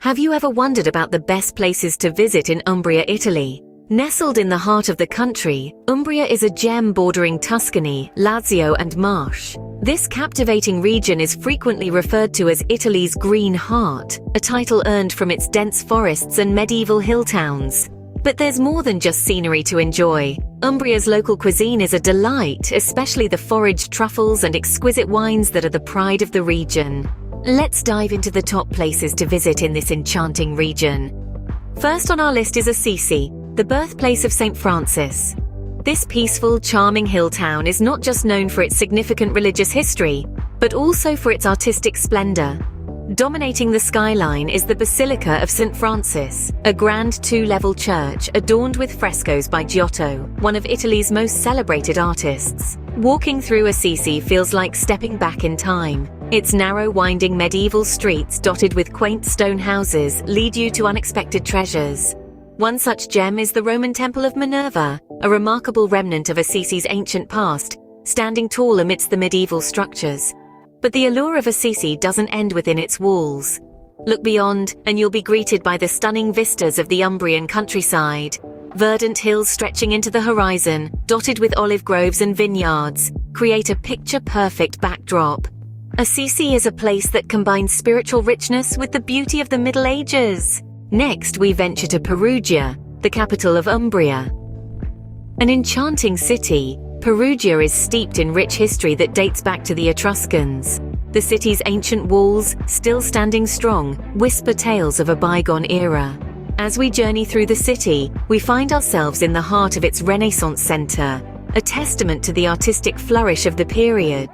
Have you ever wondered about the best places to visit in Umbria, Italy? Nestled in the heart of the country, Umbria is a gem bordering Tuscany, Lazio and Marche. This captivating region is frequently referred to as Italy's Green Heart, a title earned from its dense forests and medieval hill towns. But there's more than just scenery to enjoy. Umbria's local cuisine is a delight, especially the foraged truffles and exquisite wines that are the pride of the region. Let's dive into the top places to visit in this enchanting region. First on our list is Assisi, the birthplace of St. Francis. This peaceful, charming hill town is not just known for its significant religious history, but also for its artistic splendor. Dominating the skyline is the Basilica of St. Francis, a grand two-level church adorned with frescoes by Giotto, one of Italy's most celebrated artists. Walking through Assisi feels like stepping back in time. Its narrow, winding medieval streets dotted with quaint stone houses lead you to unexpected treasures. One such gem is the Roman Temple of Minerva, a remarkable remnant of Assisi's ancient past, standing tall amidst the medieval structures. But the allure of Assisi doesn't end within its walls. Look beyond, and you'll be greeted by the stunning vistas of the Umbrian countryside. Verdant hills stretching into the horizon, dotted with olive groves and vineyards, create a picture-perfect backdrop. Assisi is a place that combines spiritual richness with the beauty of the Middle Ages. Next, we venture to Perugia, the capital of Umbria. An enchanting city, Perugia is steeped in rich history that dates back to the Etruscans. The city's ancient walls, still standing strong, whisper tales of a bygone era. As we journey through the city, we find ourselves in the heart of its Renaissance center, a testament to the artistic flourish of the period.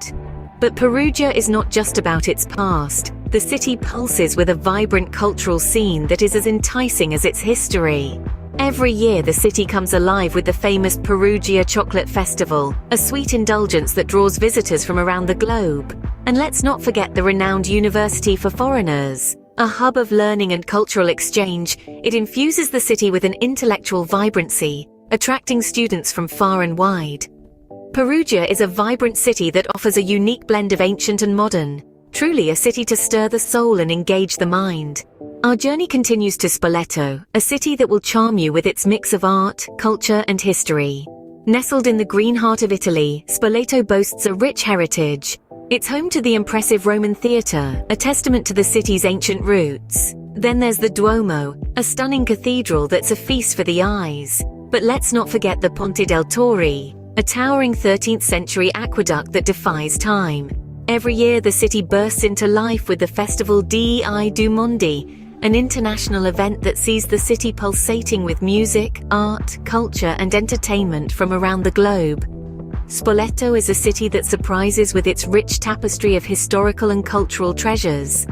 But Perugia is not just about its past. The city pulses with a vibrant cultural scene that is as enticing as its history. Every year the city comes alive with the famous Perugia Chocolate Festival, a sweet indulgence that draws visitors from around the globe. And let's not forget the renowned University for Foreigners. A hub of learning and cultural exchange, it infuses the city with an intellectual vibrancy, attracting students from far and wide. Perugia is a vibrant city that offers a unique blend of ancient and modern, truly a city to stir the soul and engage the mind. Our journey continues to Spoleto, a city that will charm you with its mix of art, culture, and history. Nestled in the green heart of Italy, Spoleto boasts a rich heritage. It's home to the impressive Roman theatre, a testament to the city's ancient roots. Then there's the Duomo, a stunning cathedral that's a feast for the eyes. But let's not forget the Ponte del Torri, a towering 13th century aqueduct that defies time. Every year the city bursts into life with the festival Dei du Mondi, an international event that sees the city pulsating with music, art, culture and entertainment from around the globe. Spoleto is a city that surprises with its rich tapestry of historical and cultural treasures.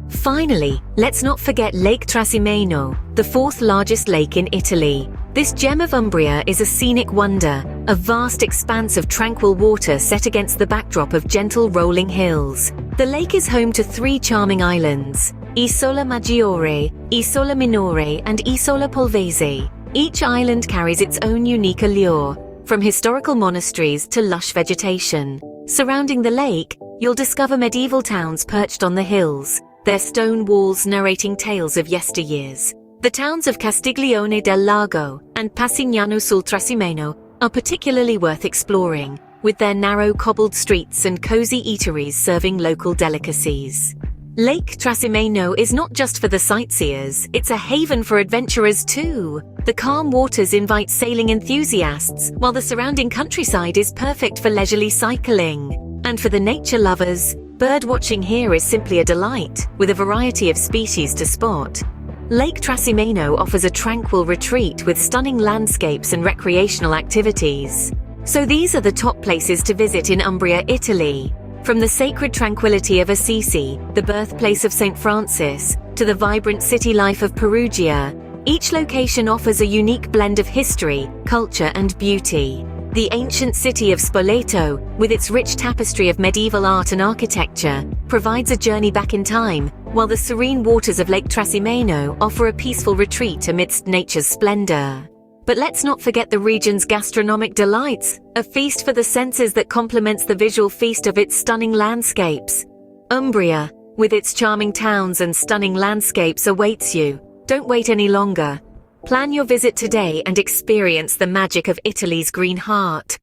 Finally, let's not forget Lake Trasimeno, the fourth largest lake in Italy. This gem of Umbria is a scenic wonder, a vast expanse of tranquil water set against the backdrop of gentle rolling hills. The lake is home to three charming islands, Isola Maggiore, Isola Minore and Isola Polvese. Each island carries its own unique allure, from historical monasteries to lush vegetation. Surrounding the lake, you'll discover medieval towns perched on the hills, their stone walls narrating tales of yesteryears. The towns of Castiglione del Lago and Passignano sul Trasimeno are particularly worth exploring, with their narrow cobbled streets and cozy eateries serving local delicacies. Lake Trasimeno is not just for the sightseers, it's a haven for adventurers too. The calm waters invite sailing enthusiasts, while the surrounding countryside is perfect for leisurely cycling. And for the nature lovers, birdwatching here is simply a delight, with a variety of species to spot. Lake Trasimeno offers a tranquil retreat with stunning landscapes and recreational activities. So these are the top places to visit in Umbria, Italy. From the sacred tranquility of Assisi, the birthplace of St. Francis, to the vibrant city life of Perugia, each location offers a unique blend of history, culture, and beauty. The ancient city of Spoleto, with its rich tapestry of medieval art and architecture, provides a journey back in time, while the serene waters of Lake Trasimeno offer a peaceful retreat amidst nature's splendor. But let's not forget the region's gastronomic delights, a feast for the senses that complements the visual feast of its stunning landscapes. Umbria, with its charming towns and stunning landscapes, awaits you. Don't wait any longer. Plan your visit today and experience the magic of Italy's green heart.